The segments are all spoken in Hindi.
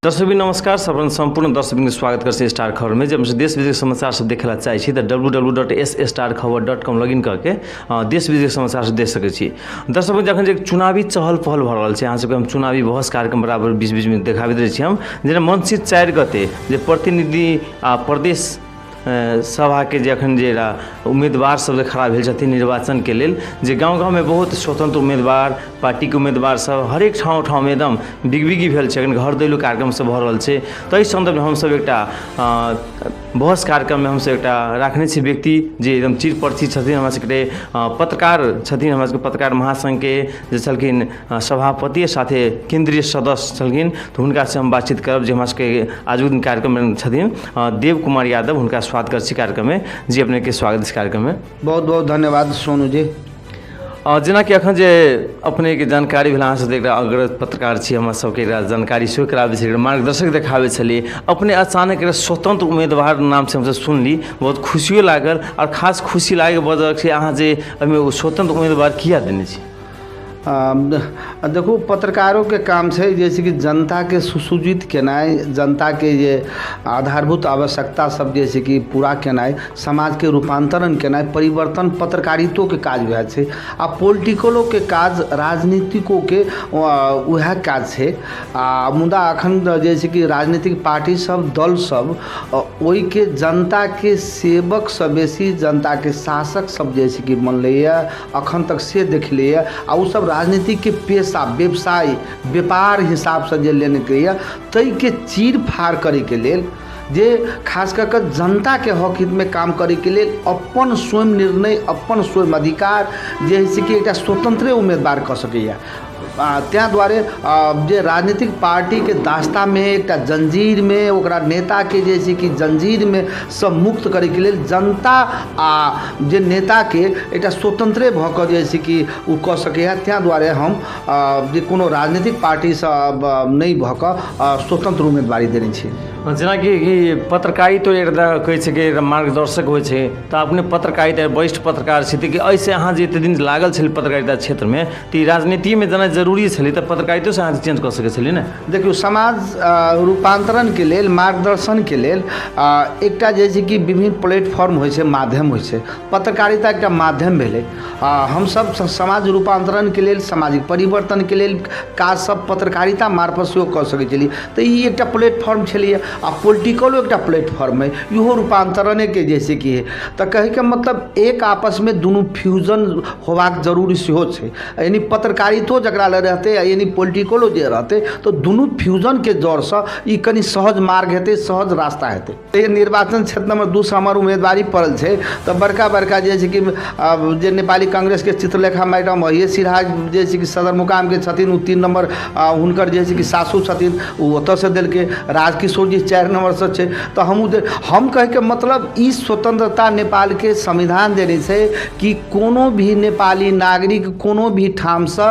दर्शक भी नमस्कार अपन संपूर्ण दर्शक के स्वागत कर स्टार खबर में जब देश विदेश समाचार सब देखे चाहिए तो www.sstarkhabar.com लॉगिन करके देश विदेश समाचार सब देख सकते छी। दर्शक जखन चुनावी चहल पहल भ रहा है अहाँ सबके हम चुनावी बहस कार्यक्रम बराबर बीच बीच में देखाबैत रहे छी हम जेना मंचित 4 गते जे प्रतिनिधि प्रदेश सभा के जखन जे उम्मीदवार सब खड़ा भेल छथिन निर्वाचन के लेल जे गाँव गाँव में बहुत स्वतंत्र उम्मीदवार पार्टी के उम्मीदवार सब हरेक ठाव में एकदम बिगबिगी भेल छै घर दैलो कार्यक्रम सब भ रहल छै। तो इस संदर्भ में हम सब एकटा बहस कार्यक्रम में हम सब एकटा राखने छी व्यक्ति जे एकदम चिर परिचित छथिन हमरा सबके पत्रकार छथिन हमरा सबके पत्रकार महासंघ के जे छलखिन सभापति साथे केंद्रीय सदस्य छलखिन तो हुनका से हम बातचीत करब जे हमरा सबके आजुक दिन कार्यक्रम में छथिन देव कुमार यादव हुनका स्वागत कर छी कार्यक्रम में जी अपने के स्वागत इस कार्यक्रम में बहुत बहुत धन्यवाद सोनू जी। जेना कि अखन जे अपने के जानकारी भेल अहाँ से अग्र पत्रकार छी हमरा सबके जानकारी सेहो कराबै छै मार्गदर्शक देखाबै छलिए अपने अचानक स्वतंत्र उम्मीदवार नाम से हमसे सुनली बहुत खुशियो लागल और खास खुशी लागे वजह से अहाँ जे एहिमे स्वतंत्र उम्मीदवार किया देने छी। देखो पत्रकारों के काम से जैसे कि जनता के सुसूचित केनाई जनता के ये आधारभूत आवश्यकता सब जैसे कि पूरा केनाई समाज के रूपांतरण केनाई परिवर्तन पत्रकारितों के काज वह है आ पॉलिटिकलों के काज राजनीतिकों के वह काज है। मुदा अखन जैसे कि राजनीतिक पार्टी सब दल सब वही के जनता के सेवक सब बेसी जनता के शासक सब जैसे कि बनल अखन तक से देख लिया आ सब राजनीति के पेशा व्यवसाय व्यापार हिसाब से जे लेने के तई के चीर फाड़ करे के लेल जे खास कर जनता के हक हित में काम करे के लेल अपन स्वयं निर्णय अपन स्वयं अधिकार जे है कि एक स्वतंत्र उम्मीदवार कर सके त्या द्वारे जे राजनीतिक पार्टी के दास्ता में एक जंजीर में ओकरा नेता के जैसे कि जंजीर में सब मुक्त करे के लेल जनता जे नेता के एक स्वतंत्र भक जैसे कि उ कह सके त्या द्वारे हम जे कोनो राजनीतिक पार्टी से नहीं भक स्वतंत्र उम्मीदवारी देने छी। जेना कि पत्रकारिता कहे छै कि मार्गदर्शक होइ छै तो अपने पत्रकारिता वरिष्ठ पत्रकार छी कि ऐसे अहाँ जे एते दिन लागल छल पत्रकारिता क्षेत्र में तो राजनीति में जेना जरूरी छलै तो पत्रकारिता से अहाँ चेंज कर सकै छलिए ना। देखियो समाज रूपांतरण के लेल मार्गदर्शन के लेल एकटा जैसे कि विभिन्न प्लेटफॉर्म होइ छै माध्यम होइ छै पत्रकारिता एकटा माध्यम भेलै हम सब समाज रूपांतरण के लेल सामाजिक परिवर्तन के लेल काज सब पत्रकारिता मार्फत से कर सकै छलिए तो ई एकटा प्लेटफॉर्म छलिए आ पॉलिटिकलो एक प्लेटफॉर्म है इहो रूपांतरण के जैसे कि है तो कहे के मतलब एक आपस में दोनों फ्यूजन होबाक जरूरी सेहो छै यानी पत्रकारितो जकरा ले रहते यानी पॉलिटिकलो जे रहते तो दोनों फ्यूजन के जोर से ई कनी सहज मार्ग हेतै सहज रास्ता हेतै। ये निर्वाचन क्षेत्र नंबर 2 से हमर उम्मीदवारी पड़ल छै तो बड़का बड़का जैसे कि जे नेपाली कांग्रेस के चित्रलेखा मैडम ये सिराहा जैसे कि सदर मुकाम के छथिन उ 3 नंबर हुनकर जैसे कि सासू छथिन उ ओतऽ से देलके राजकिशोर 4 नंबर से छे तो हम कहे के मतलब ई स्वतंत्रता नेपाल के संविधान देने से कि कोनो भी नेपाली नागरिक कोनो भी ठाम से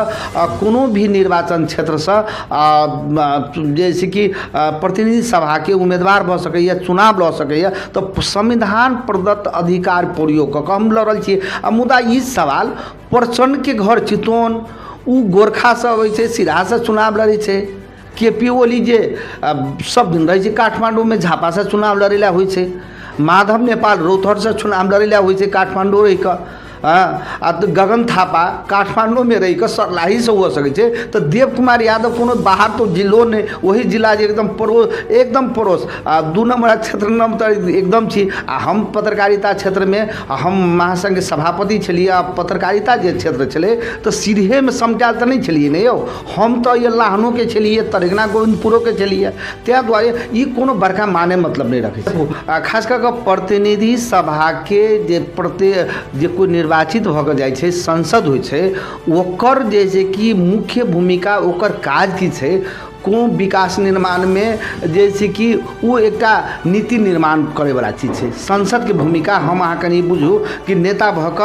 कोनो भी निर्वाचन क्षेत्र से जैसे कि प्रतिनिधि सभा के उम्मीदवार भ सके चुनाव लड़ सके तो संविधान प्रदत्त अधिकार प्रयोग क हम लड़ल छी। मुदा ई सवाल प्रचंड के घर चितौन उ गोरखा से अबै छै सिराहा से चुनाव लड़ै छै केपी ओली जे सब दिन रहे काठमांडू में झापा से चुनाव लड़ेला होइ छै माधव नेपाल रौतहट से चुनाव लड़ेला होइ छै काठमांडू रही का तो गगन थापा काठमांडू में रही कर सरलाही से हो सके तो देव कुमार यादव कोनो बाहर तो जिलो ने वही जिला एकदम पड़ोस 2 नंबर क्षेत्र नंबर एकदम छी हम पत्रकारिता क्षेत्र में हम महासंघ सभापति छलिए पत्रकारिता जे क्षेत्र छले तो सीधे में समझाल तो नहीं छलिए नहीं यौ हम तो ये लाहनों के छलिए तरगना गोविंदपुरों के छलिए त्या द्वारे ये कोनो बड़का माने मतलब नहीं रखे खास कर प्रतिनिधि सभा के जे कोई निर्वाचित भऽ जाय छै संसद होइ छै ओकर जैसे कि मुख्य भूमिका ओकर काज की छै को विकास निर्माण में जैसे कि वो एक नीति निर्माण करे वाला चीज है संसद की भूमिका हम अहाँ कनी बुझू कि नेता भक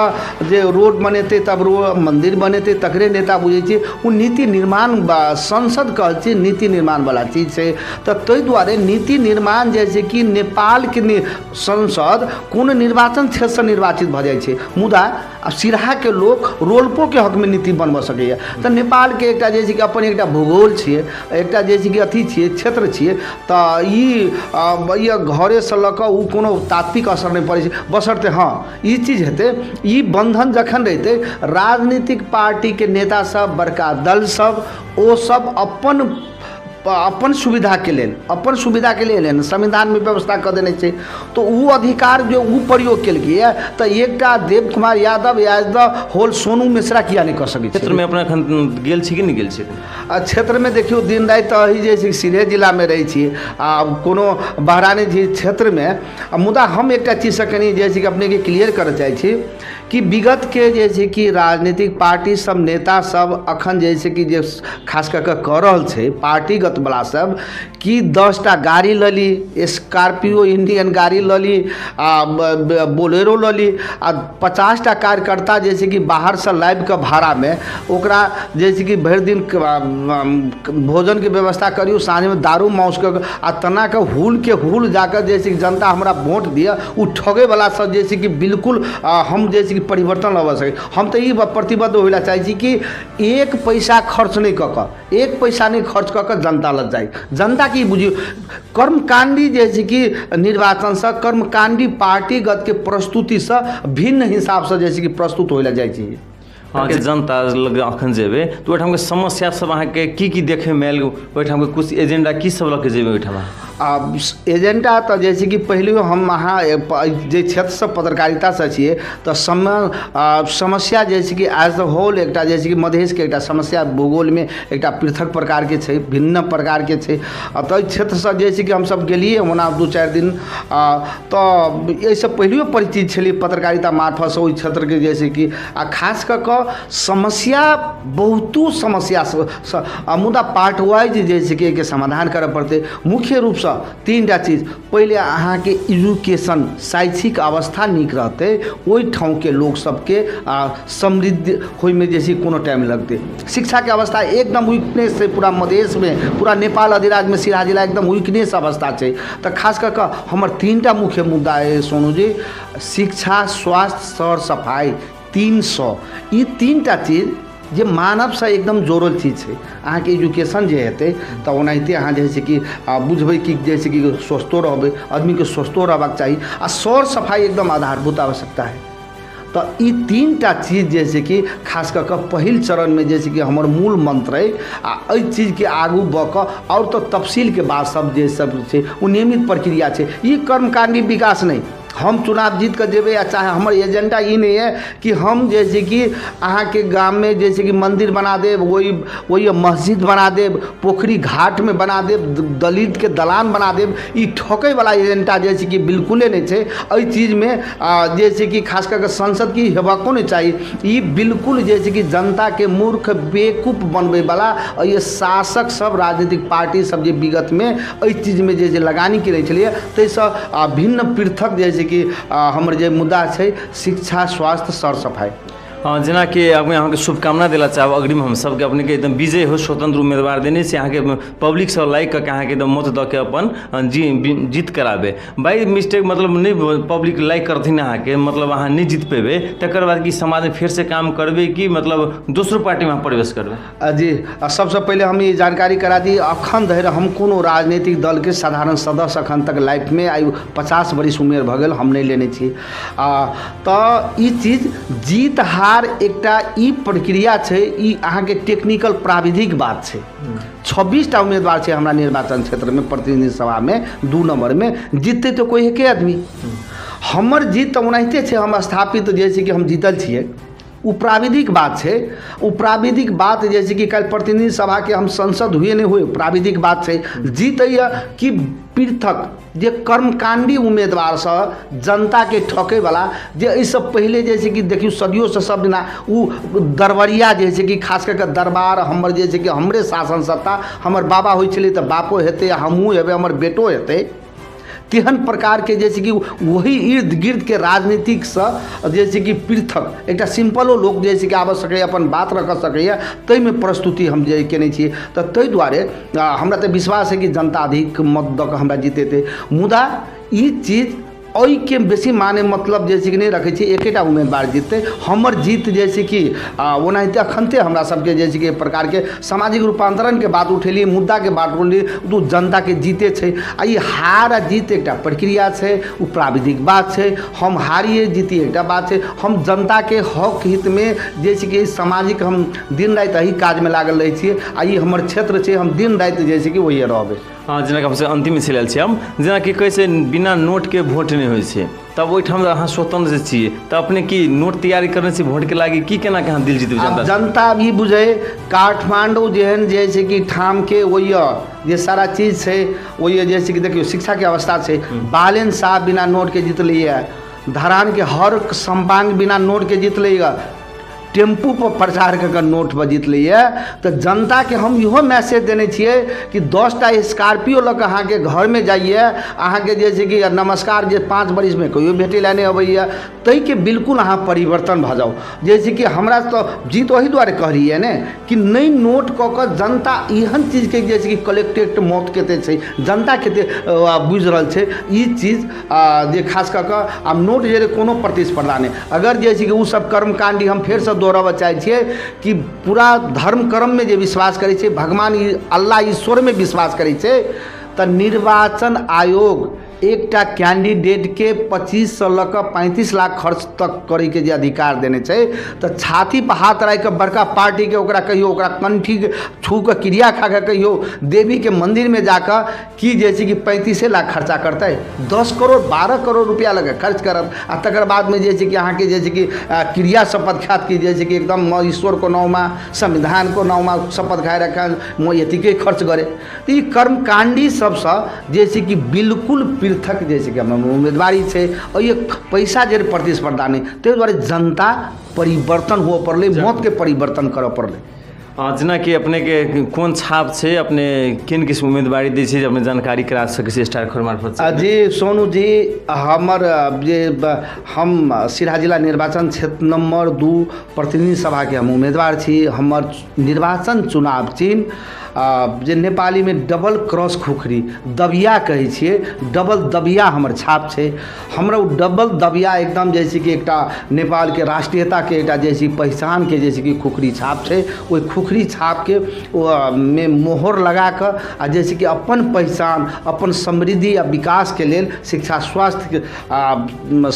जे रोड बनेते तब मंदिर बनेते तकरे नेता बुझे छी वो नीति निर्माण संसद कहे नीति निर्माण वाला चीज है तो तै दुआरे नीति निर्माण जैसे कि नेपाल के संसद कोनो निर्वाचन क्षेत्र से निर्वाचित भ जाय छै मुदा अब सिराहा के लोग रोल्पो के हक में नीति बनब सकैया तो नेपाल के एक जैसे कि अपन एक भूगोल छे एक एकटा जे छै कि अथी छियै क्षेत्र छियै तऽ ई घरे से लऽ कऽ उ कोनो तात्विक असर नहीं पड़ै छै बशर्ते हाँ ई चीज हेतै ई बंधन जखन रहतै राजनीतिक पार्टी के नेता सब बड़का दल सब ओ सब अपन सुविधा के लेल संविधान में व्यवस्था कर देने छै तो उ अधिकार जो उ प्रयोग केलकै तो एकटा देव कुमार यादव होल सोनू मिश्रा किया नहीं कर सकै क्षेत्र में अपना एखन गेल छी कि नहीं गेल छी क्षेत्र में देखियो दिन रात अही जे छै सीधे जिला में रही छी आ कोनो बहरानी जी क्षेत्र में मुदा हम एकटा चीज से कनी जे छै कि अपने के क्लियर करऽ चाहै छी कि विगत के जे छै कि राजनीतिक पार्टी सब नेता सब अखन जे छै कि जे खास कऽ रहल छै पार्टीगत वाला सब कि 10टा गाड़ी लऽ ली स्कॉर्पियो इंडियन गाड़ी लऽ ली आ बोलेरो लऽ ली आ 50टा कार्यकर्ता जे छै कि बाहर से लाइव के भाड़ा में ओकरा जे छै कि भरि दिन भोजन के व्यवस्था करियो साँझ में दारू माउस के आ तना के हुल जाकर जे छै कि जनता हमरा वोट दिया उ ठगे वाला सब जे छै कि बिल्कुल हम जे छै कि परिवर्तन लाबऽ सके हम तो ई प्रतिबद्ध होइला चाहै छी कि एक पैसा खर्च नहीं खर्च कऽ कऽ जनता लग जाए जनता की बुझियो कर्मकांडी जे छै कि निर्वाचन से कर्मकांडी पार्टीगत के प्रस्तुति से भिन्न हिसाब से जे छै कि प्रस्तुत होइला जाइ छै हाँ कि जनता लग अखन जेबे तो ओहिठाम के समस्या सब अहाँ के की देखे में आयल ओहिठाम के कुछ एजेंडा की सब लऽ के जेबे ओहिठाम एजेंडा तो जैसे कि पहले हम अहाँ जे क्षेत्र से पत्रकारिता से छिए तो समस्या जैसे कि एज द होल एकटा जैसे कि मधेश के एकटा समस्या भूगोल में एकटा पृथक प्रकार के छै भिन्न प्रकार के छै तो क्षेत्र से जैसे कि हम सब गेलिए ओना 2-4 दिन तो एहिसँ पहिलेओ परिचित छलिए पत्रकारिता मार्फत से ओहि क्षेत्र के जैसे कि खास कऽ समस्या बहुतो समस्या मुदा पार्ट वाइज जैसे कि के समाधान करऽ पड़तै मुख्य रूप से 3टा चीज पहले अहाँ के एजुकेशन शैक्षिक अवस्था नीक रहते ओहि ठाव के लोग सबके समृद्ध होय में जैसे कोनो टाइम लगते शिक्षा के अवस्था एकदम वीकनेस है पूरा मधेश में पूरा नेपाल अधिराज में सिराहा जिला एकदम वीकनेस अवस्था है तो खास करके हमर 3टा मुख्य मुद्दा है सोनू जी शिक्षा स्वास्थ्य सर सफाई 300 ई 3टा चीज जे मानव से एकदम जोड़ल चीज है अहाँ के एजुकेशन जे हेतै तो ओनाहिते अहाँ जैसे कि बुझबै कि जैसे कि स्वस्थो रहबै आदमी के स्वस्थो रहबाक चाही आ सौर सफाई एकदम आधारभूत आवश्यकता है तो ई 3टा चीज जैसे कि खास करके पहिल चरण में जैसे कि हमर मूल मंत्र है आ एहि चीज के आगू बक और तो तफसील के बाद सब जे सब छै ओ नियमित प्रक्रिया छै ई कर्मकांडी विकास नहीं हम चुनाव जीत कर देवे या चाहे हमारे एजेंडा ये नहीं है कि हम जैसे कि अहाँ के गांव में जैसे कि मंदिर बना देव वही मस्जिद बना देव पोखरी घाट में बना देव दलित के दलान बना देव ई ठोकै वाला एजेंडा जैसे कि बिल्कुले नहीं है एहि चीज में जैसे कि खास करके संसद की हेबाको नहीं चाहिए ई बिल्कुल जैसे कि जनता के मूर्ख बेकूफ बनबे वाला ये शासक सब राजनीतिक पार्टी सब जे विगत में एहि चीज में जैसे लगानी केने छलिए ताहिसँ भिन्न पृथक जैसे कि हमर जे मुद्दा छै शिक्षा स्वास्थ्य सर सफाई जेना कि अहाँ के शुभकामना दिला चाहब अग्रिम हम सबके अपने के एकदम विजय हो स्वतंत्र उम्मीदवार देने से अहाँ के पब्लिक सब लाइक करके अहाँ के एकदम मत दऽ के अपन जीत कराबे बाई मिस्टेक मतलब नहीं पब्लिक लाइक करथिन अहाँ के मतलब अहाँ नहीं जीत पेबे तकर बाद कि समाज में फिर से काम करबे कि मतलब दूसरो पार्टी में प्रवेश करबे जी सबसे पहले हम ये जानकारी करा दी अखन धरि हम कोनो राजनीतिक दल के साधारण सदस्य अखन तक लाइफ में आयु 50 वर्ष उम्र भऽ गेल हम नहीं लेने छी तो ई चीज जीत एकटा ई प्रक्रिया छै ई अहाँ के टेक्निकल प्राविधिक बात छै 26टा उम्मीदवार छै हमरा निर्वाचन क्षेत्र में प्रतिनिधि सभा में 2 नंबर में जीतते तो कोई एके आदमी हमर जीत तो ओनाहिते छै हम स्थापित जैसे कि हम जीतल छियै उ प्राविधिक बात छै उ प्राविधिक बात जैसे कि कल प्रतिनिधि सभा के हम संसद हुए नहीं हुए प्राविधिक बात छै जीतैया कि पृथक जे कर्मकांडी उम्मीदवार से जनता के ठके वाला जे इस पहले जैसे कि देखियो सदियों से सब दिना उ दरबरिया जैसे कि खास करके दरबार हमर जैसे कि हमरे शासन सत्ता हमर बाबा होइ छलै तऽ बापो हेतै हमहूँ हेबै हमर बेटो हेतै तेहन प्रकार के जैसे कि वही इर्द गिर्द के राजनीतिक से जैसे कि पृथक एक सिंपलो लोग जैसे कि आबऽ सकैए अपन बात रख सकैए ताहिमे प्रस्तुति हम जे केने छियै तऽ ताहि दुआरे हमरा तऽ विश्वास है कि जनता अधिक मत दऽ कऽ हमरा जीतेतै मुदा ई चीज ओहि के बेसी माने मतलब जैसे कि नहीं रखे छी एकेटा उम्मीदवार जीतते हमर जीत जैसे कि ओनाहिते अखनते हमरा सबके जैसे कि प्रकार के सामाजिक रूपांतरण के बात उठेली मुद्दा के बात उठेली तो जनता के जीते छै आ ई हार आ जीत एकटा प्रक्रिया छै उ प्राविधिक बात छै हम हारिए जीती एकटा बात छै हम जनता के हक हित में जैसे कि सामाजिक हम दिन रात एही काज में लागल रहे छियै आ ई हमर क्षेत्र छै हम दिन रात जैसे कि वही रहबै। हाँ जेना हमसे अंतिम चलि छी हम जेना कि कहै छै बिना नोट के वोट नहीं होइ छै तब ओहिठाम अहाँ स्वतंत्र छियै तऽ अपने की नोट तैयारी करने छी वोट के लागी की केना के अहाँ दिल जीतबै जनता जनता भी बुझे काठमांडू जेहन जैसे कि ठाम के वही जे सारा चीज छै वही जैसे कि देखियो शिक्षा के अवस्था छै बालेन साहब बिना नोट के जीतलिए धरान के हर संपांग बिना नोट के जीतलिए टेम्पू पर प्रचार कर नोट पर जीतलिए तो जनता के हम इहो मैसेज देने छियै कि 10टा स्कॉर्पियो लऽ कऽ अहाँके घर में जाइए अहाँके जैसे कि नमस्कार जे 5 बरिस में कहियो भेटे ला नहीं अबैया तई के बिल्कुल अहाँ परिवर्तन भ जाओ जैसे कि हमरा तो जीत वही द्वारे कह रही है ने कि नहीं नोट कऽ कऽ जनता एहन चीज के जैसे कि कलेक्टेड मौत केते छै जनता केते बुझ रहल छै ई चीज जे खास कऽ कऽ आब नोट जे कोनो प्रतिस्पर्धा नहीं अगर जैसे कि उ सब कर्मकांडी हम फेर से दोहराबऽ चाहै छियै कि पूरा धर्म कर्म में जे विश्वास करै छै भगवान अल्लाह ईश्वर में विश्वास करै छै तऽ निर्वाचन आयोग एकटा कैंडिडेट के 25 से लऽ कऽ 35 लाख खर्च तक करे के जे अधिकार देने छै तऽ छाती पर हाथ राखि के बड़का पार्टी के ओकरा कहियो ओकरा कंठी छू के क्रिया खा के कहियो देवी के मंदिर में जाकर कि जैसे कि 35 लाख खर्चा करते 10 करोड़ 12 करोड़ रुपया लगे खर्च करत आ तकर बाद में जैसे कि अहाँ के जैसे कि क्रिया शपथ खात की जैसे कि एकदम ईश्वर को नाम संविधान को नाम शपथ खाए रखा एतिके खर्च करे तो ये कर्मकांडी सबसे जैसे कि बिल्कुल पृथक जैसे कि हम उम्मीदवारी है और ये पैसा जे प्रतिस्पर्धा नहीं ताहि दुआरे जनता परिवर्तन हुआ पड़े मत के परिवर्तन करऽ पड़े। जेना कि अपने के कोन छाप छै अपने किन किस्म उम्मीदवारी दै छै अपने जानकारी करा सकै छी स्टार खबर मार्फत जी सोनू जी हमर जे हम सिराहा जिला निर्वाचन क्षेत्र नंबर 2 प्रतिनिधि सभा के हम उम्मीदवार छी हमर निर्वाचन चुनाव चिन्ह जे नेपाली में डबल क्रॉस खुखरी दबिया कहे छिए डबल दबिया हमर छाप छै हमरा डबल दबिया एकदम जैसे कि एकटा नेपाल के राष्ट्रीयता के एकटा जैसे पहचान के जैसे कि खुखरी छाप छै ओहि खुखरी छाप के में मोहर लगा कर आ जैसे कि अपन पहचान अपन समृद्धि आ विकास के लेल शिक्षा स्वास्थ्य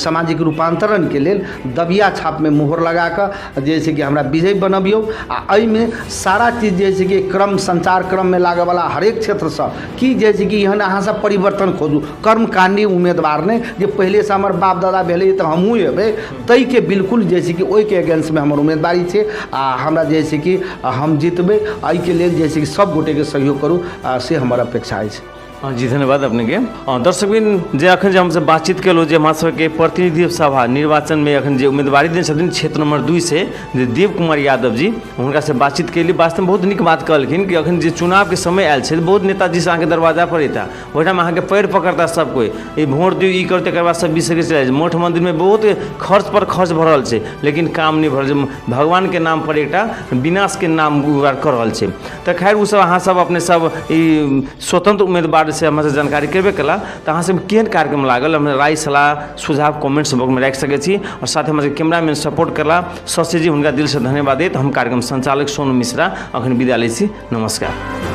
सामाजिक रूपांतरण के लेल दबिया छाप में मोहर लगा कर जैसे कि हमरा विजय बनबियो आ एहि में सारा चीज जैसे कि क्रम संचार क्रम में लागे वाला हरेक क्षेत्र से कि जैसे कि यहाँ अहाँ सब परिवर्तन खोजू कर्मकांडी उम्मीदवार ने जे पहले से हमार बाप दादा भेले तो हमहूँ हेबै तई के बिल्कुल जैसे कि ओहि के अगेंस्ट में हमर उम्मीदवारी छै आ हमरा जैसे कि हम जीतबै एहि के लेल जैसे कि सब गोटे के सहयोग करू से हमर अपेक्षा अछि। जी धन्यवाद अपने के दर्शकबिन जे अखन जे हमसे बातचीत केलहुँ जे हमरा सबके प्रतिनिधि सभा निर्वाचन में अखन जे उम्मीदवारी देने छथिन क्षेत्र नंबर 2 से जे देव कुमार यादव जी हुनका से बातचीत के लिए वास्तव में बहुत नीक बात कहलखिन कि अखन जे चुनाव के समय आयल छै बहुत नेताजी से अहाँके दरवाजा पर अयता ओहिठाम अहाँके पैर पकड़ता सब कोई ई वोट दियौ ई करू तकर बाद सब बिसरि चलि जाइ मठ मंदिर में बहुत खर्च पर खर्च भऽ रहल छै लेकिन काम नहीं भऽ रहल भगवान के नाम पर एकटा विनाश के नाम कर रहल छै तऽ खैर ओ सब अहाँ सब अपने सब ई स्वतंत्र उम्मीदवार से हमसे जानकारी करबे कला तो अहाँ सब केहन कार्यक्रम लागल हम राय सलाह सुझाव कमेंट्स बॉक्स में राखि सकै छी और साथ हमारे कैमरामैन सपोर्ट करला शशि जी हुनका दिल से धन्यवाद देत हम कार्यक्रम संचालक सोनू मिश्रा अखन विदा लै छी नमस्कार।